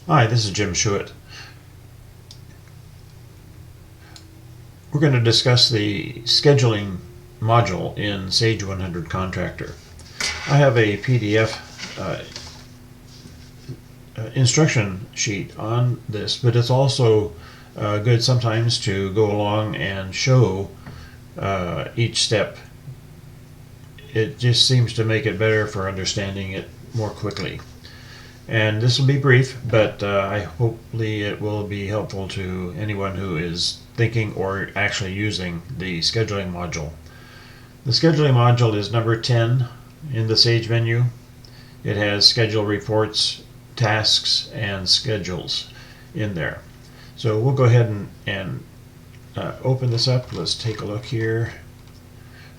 Hi, this is Jim Schuett. We're going to discuss the scheduling module in Sage 100 Contractor. I have a PDF instruction sheet on this, but it's also good sometimes to go along and show each step. It just seems to make it better for understanding it more quickly. And this will be brief, but hopefully it will be helpful to anyone who is thinking or actually using the scheduling module. The scheduling module is number 10 in the Sage menu. It has schedule reports, tasks, and schedules in there. So we'll go ahead and open this up. Let's take a look here.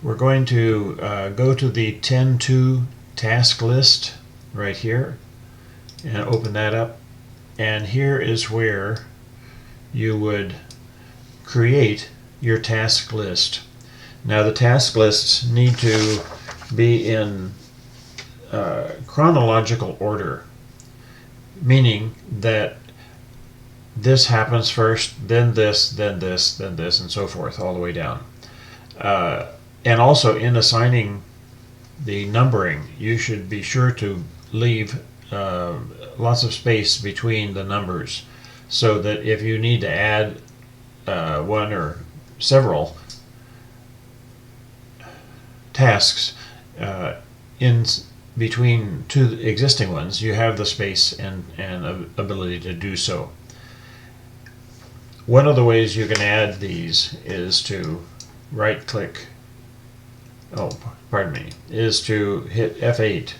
We're going to go to the 10.2 task list right here and open that up. And here is where you would create your task list. Now the task lists need to be in chronological order, meaning that this happens first, then this, then this, then this, and so forth, all the way down. And also in assigning the numbering, you should be sure to leave lots of space between the numbers so that if you need to add one or several tasks in between two existing ones, you have the space and ability to do so. One of the ways you can add these is to right click, is to hit F8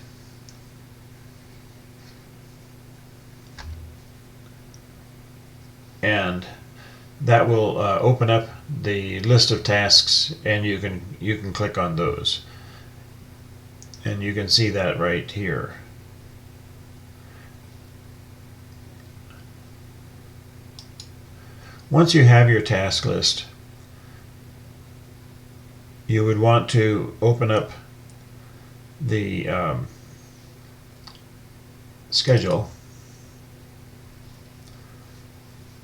and that will open up the list of tasks, and you can click on those, and you can see that right here. Once you have your task list, you would want to open up the schedule,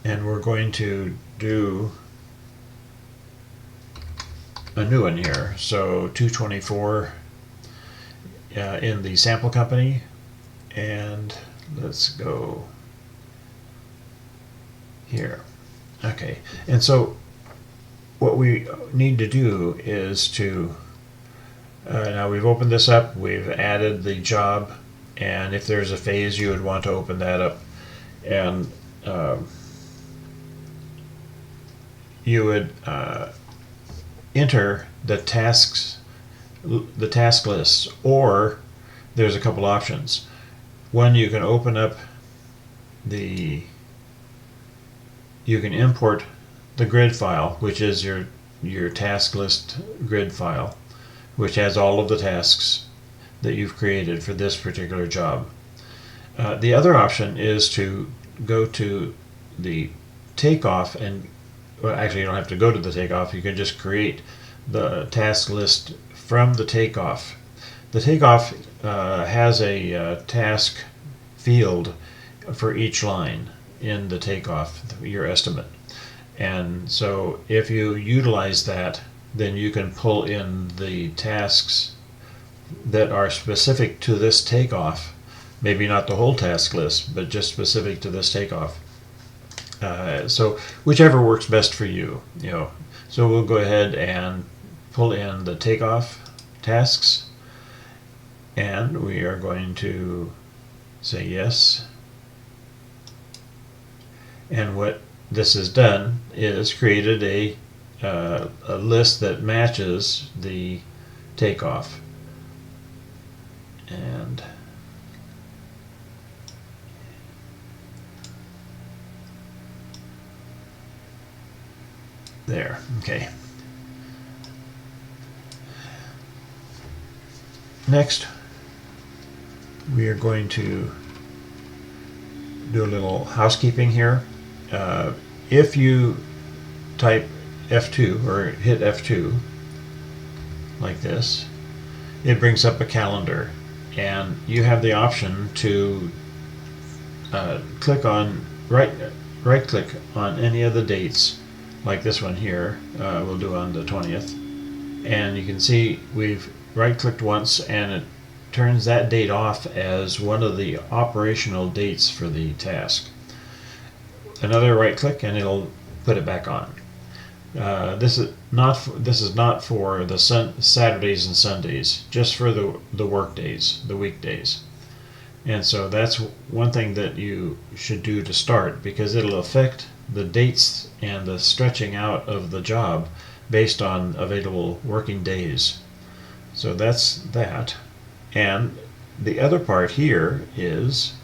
and we're going to do a new one here. So 224 in the sample company, and let's go here. Okay, and so what we need to do is to now we've opened this up, we've added the job, and if there's a phase you would want to open that up, and you would enter the task lists, or there's a couple options. One, you can open up you can import the grid file, which is your task list grid file, which has all of the tasks that you've created for this particular job. The other option is to go to the takeoff, and well, actually you don't have to go to the takeoff, you can just create the task list from the takeoff. The takeoff has a task field for each line in the takeoff, your estimate. And so if you utilize that, then you can pull in the tasks that are specific to this takeoff, maybe not the whole task list, but just specific to this takeoff. So whichever works best for you, So we'll go ahead and pull in the takeoff tasks, and we are going to say yes. And what this has done is created a list that matches the takeoff. And there, okay. Next, we are going to do a little housekeeping here. If you type F2 or hit F2 like this, it brings up a calendar, and you have the option to right click on any of the dates, like this one here. We'll do on the 20th, and you can see we've right clicked once, and it turns that date off as one of the operational dates for the task. Another right click and it'll put it back on. This is not for the Saturdays and Sundays, just for the work days, the weekdays. And so that's one thing that you should do to start, because it'll affect the dates and the stretching out of the job based on available working days. So that's that. And the other part here is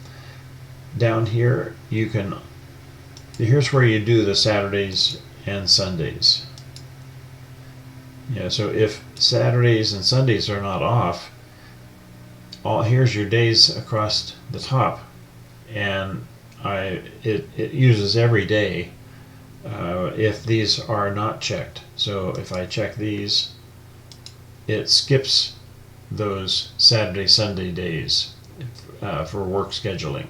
down here, here's where you do the Saturdays and Sundays. Yeah, so if Saturdays and Sundays are not off, here's your days across the top, and it uses every day if these are not checked. So if I check these, it skips those Saturday, Sunday days for work scheduling.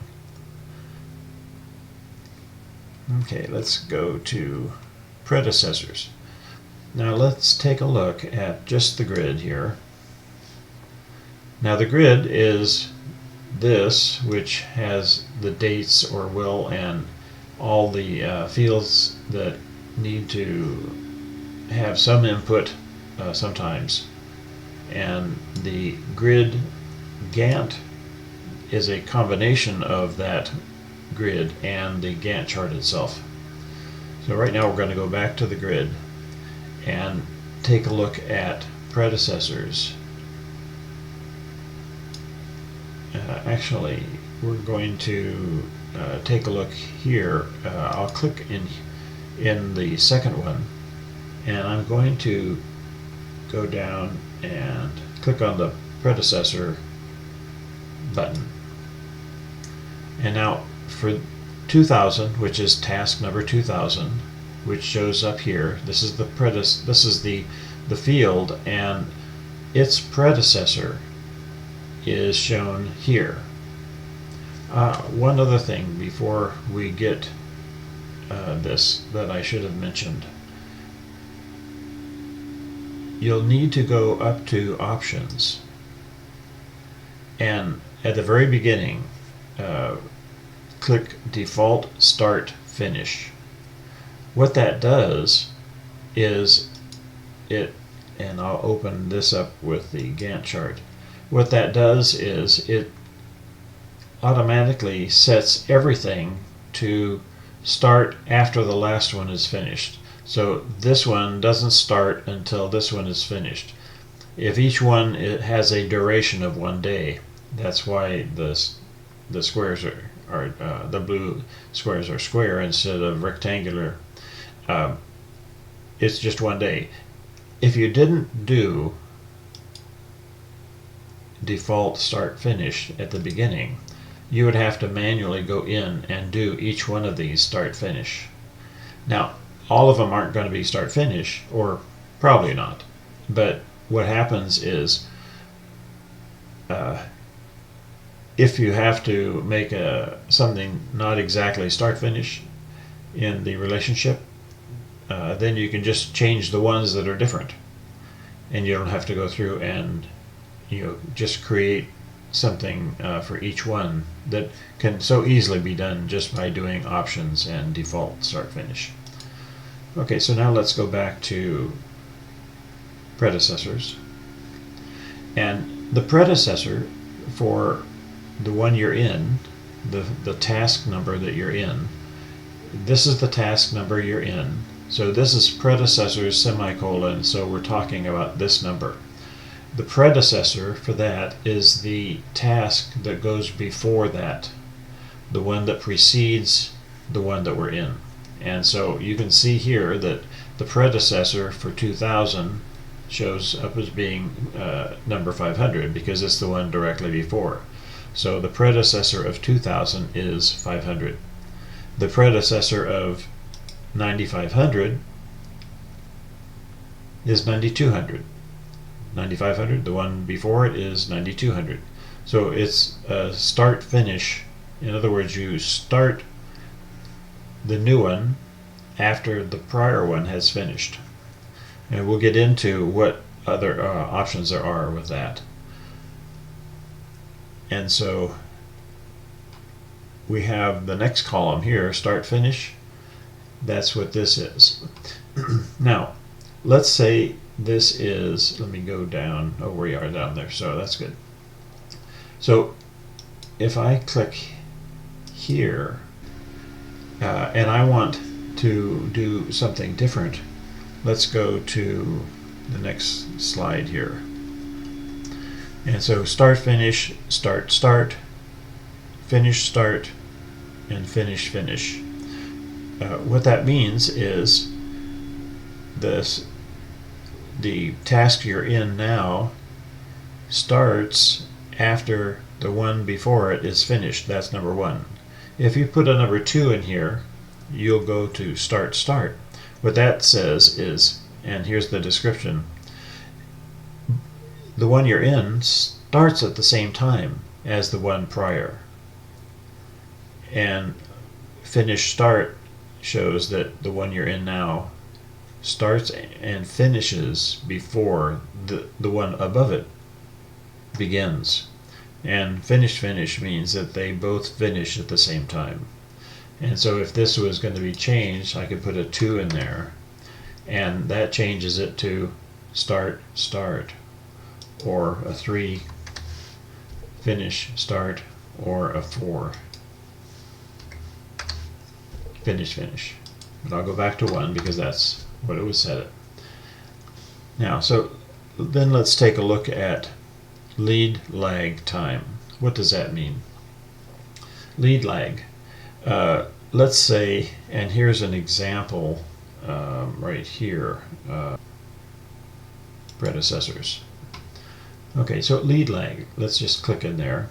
Okay, let's go to predecessors. Now let's take a look at just the grid here. Now the grid is this, which has the dates or will and all the fields that need to have some input sometimes. And the grid Gantt is a combination of that grid and the Gantt chart itself. So right now we're going to go back to the grid and take a look at predecessors. Actually, we're going to take a look here. I'll click in the second one, and I'm going to go down and click on the predecessor button. And now for 2000, which is task number 2000, which shows up here, this is the field, and its predecessor is shown here. One other thing before we get this that I should have mentioned. You'll need to go up to options, and at the very beginning click default start finish. What that does is and I'll open this up with the Gantt chart. What that does is it automatically sets everything to start after the last one is finished. So this one doesn't start until this one is finished. If each one has a duration of 1 day, that's why the squares are the blue squares are square instead of rectangular. It's just 1 day. If you didn't do default start finish at the beginning, you would have to manually go in and do each one of these start finish. Now, all of them aren't going to be start finish, or probably not, but what happens is if you have to make something not exactly start finish in the relationship, then you can just change the ones that are different, and you don't have to go through and just create something for each one that can so easily be done just by doing options and default start finish. Okay, so now let's go back to predecessors, and the predecessor for the one you're in, the task number that you're in, this is the task number you're in. So this is predecessors semicolon, so we're talking about this number. The predecessor for that is the task that goes before that, the one that precedes the one that we're in. And so you can see here that the predecessor for 2000 shows up as being number 500 because it's the one directly before. So the predecessor of 2000 is 500. The predecessor of 9500 is 9200. 9500, the one before it, is 9200. So it's a start finish In other words, you start the new one after the prior one has finished. And we'll get into what other options there are with that. And so we have the next column here, start finish. That's what this is. Now, let's say this is, let me go down, oh, we are down there, so that's good. So if I click here, and I want to do something different, let's go to the next slide here. And so start finish, start start, finish start, and finish finish. What that means is the task you're in now starts after the one before it is finished. That's number one. If you put a number 2 in here, you'll go to start start. What that says is, and here's the description, the one you're in starts at the same time as the one prior. And finish start shows that the one you're in now starts and finishes before the one above it begins. And finish finish means that they both finish at the same time. And so if this was going to be changed, I could put a 2 in there, and that changes it to start start, or a 3 finish start, or a 4 finish finish. But I'll go back to 1 because that's what it was set at. Now, so then let's take a look at lead lag time. What does that mean? Lead lag. Let's say, and here's an example right here, predecessors. Okay, so lead lag, let's just click in there.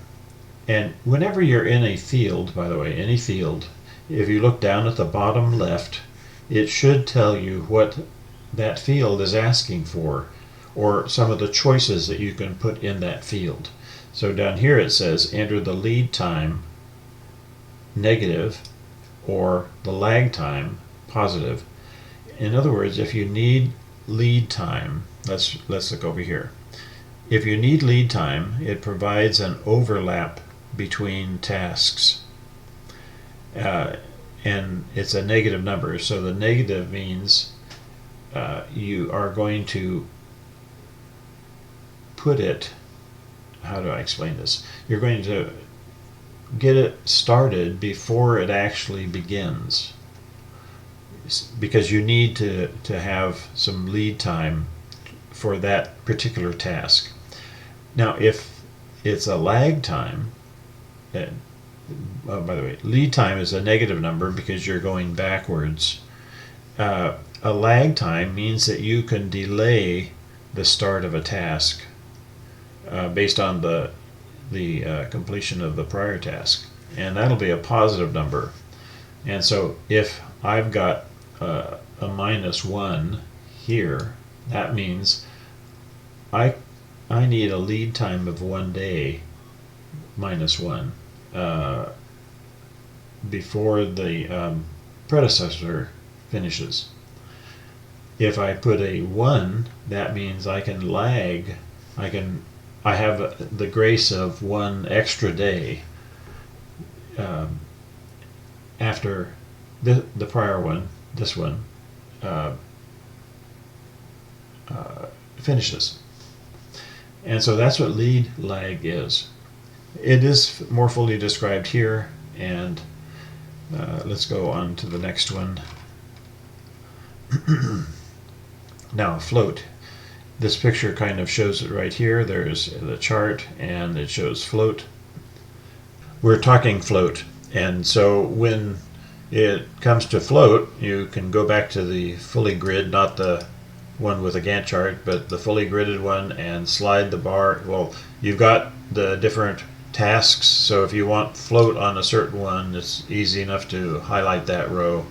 And whenever you're in a field, by the way, any field, if you look down at the bottom left, it should tell you what that field is asking for, or some of the choices that you can put in that field. So down here it says enter the lead time negative or the lag time positive. In other words, if you need lead time, let's look over here. If you need lead time, it provides an overlap between tasks. And it's a negative number, so the negative means you are going to put it, how do I explain this? You're going to get it started before it actually begins, because you need to have some lead time for that particular task. Now, if it's a lag time, by the way, lead time is a negative number because you're going backwards. A lag time means that you can delay the start of a task based on the completion of the prior task, and that'll be a positive number. And so if I've got a -1 here, that means I need a lead time of 1 day -1 before the predecessor finishes. If I put a 1, that means I can lag. I have the grace of 1 extra day after the prior one, this one, finishes. And so that's what lead lag is. It is more fully described here, and let's go on to the next one. Now, float. This picture kind of shows it right here. There's the chart, and it shows float. We're talking float, and so when it comes to float, you can go back to the fully grid, not the one with a Gantt chart, but the fully gridded one, and slide the bar. Well, you've got the different tasks, so if you want float on a certain one, it's easy enough to highlight that row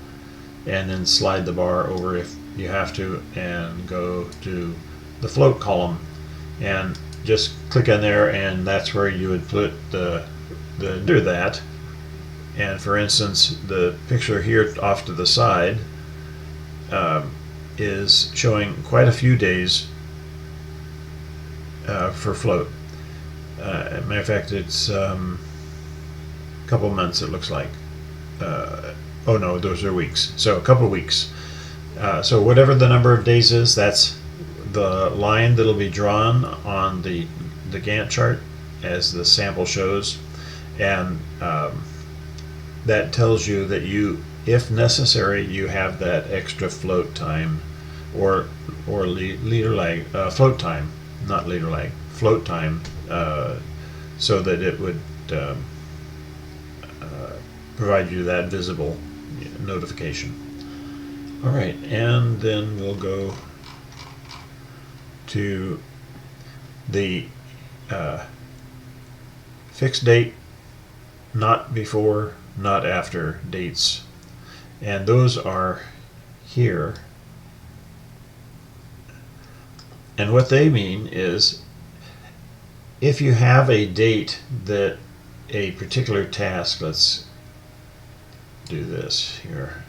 and then slide the bar over if you have to, and go to the float column and just click in there, and that's where you would put the do that. And for instance, the picture here off to the side is showing quite a few days for float. Matter of fact, it's a couple months, it looks like. Oh no, those are weeks. So a couple weeks. So whatever the number of days is, that's the line that'll be drawn on the Gantt chart as the sample shows. And that tells you that you, if necessary, you have that extra float time or leader lag, float time, not leader lag, float time, so that it would provide you that visible notification. All right, and then we'll go to the fixed date, not before, not after dates. And those are here. And what they mean is if you have a date that a particular task, let's do this here.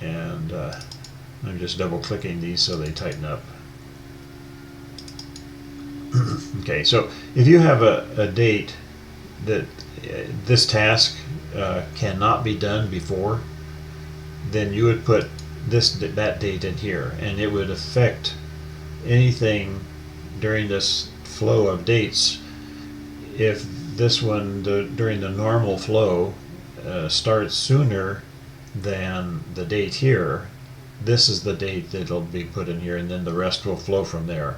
And I'm just double clicking these so they tighten up. Okay, so if you have a date that this task cannot be done before, then you would put that date in here, and it would affect anything during this flow of dates. If this one during the normal flow starts sooner than the date here, this is the date that'll be put in here, and then the rest will flow from there.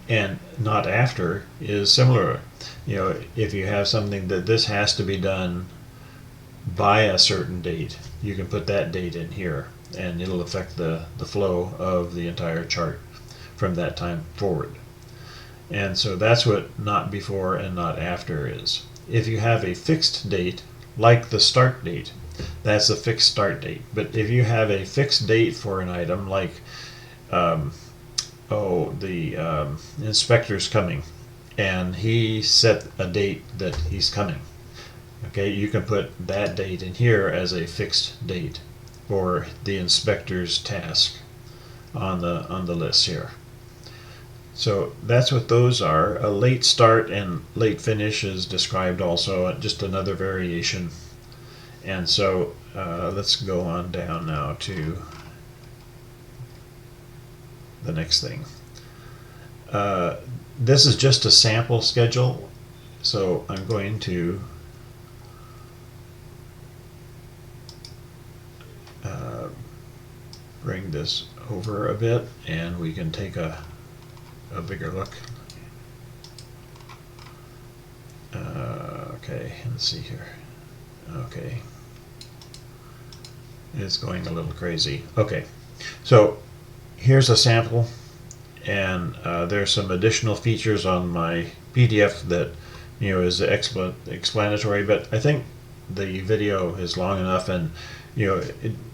And not after is similar. You know, if you have something that this has to be done by a certain date, you can put that date in here, and it'll affect the flow of the entire chart from that time forward. And so that's what not before and not after is. If you have a fixed date, like the start date, that's a fixed start date. But if you have a fixed date for an item, like the inspector's coming, and he set a date that he's coming, okay, you can put that date in here as a fixed date for the inspector's task on the list here. So that's what those are. A late start and late finish is described also, just another variation. And so let's go on down now to the next thing. This is just a sample schedule, so I'm going to bring this over a bit, and we can take a bigger look. Okay, let's see here. Okay, it's going a little crazy. Okay, so here's a sample, and there's some additional features on my PDF that is explanatory, but I think the video is long enough, and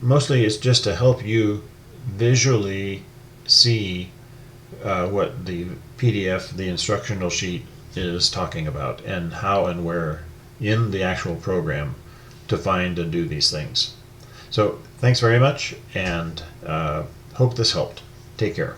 mostly it's just to help you visually see what the PDF, the instructional sheet, is talking about, and how and where in the actual program to find and do these things. So thanks very much, and hope this helped. Take care.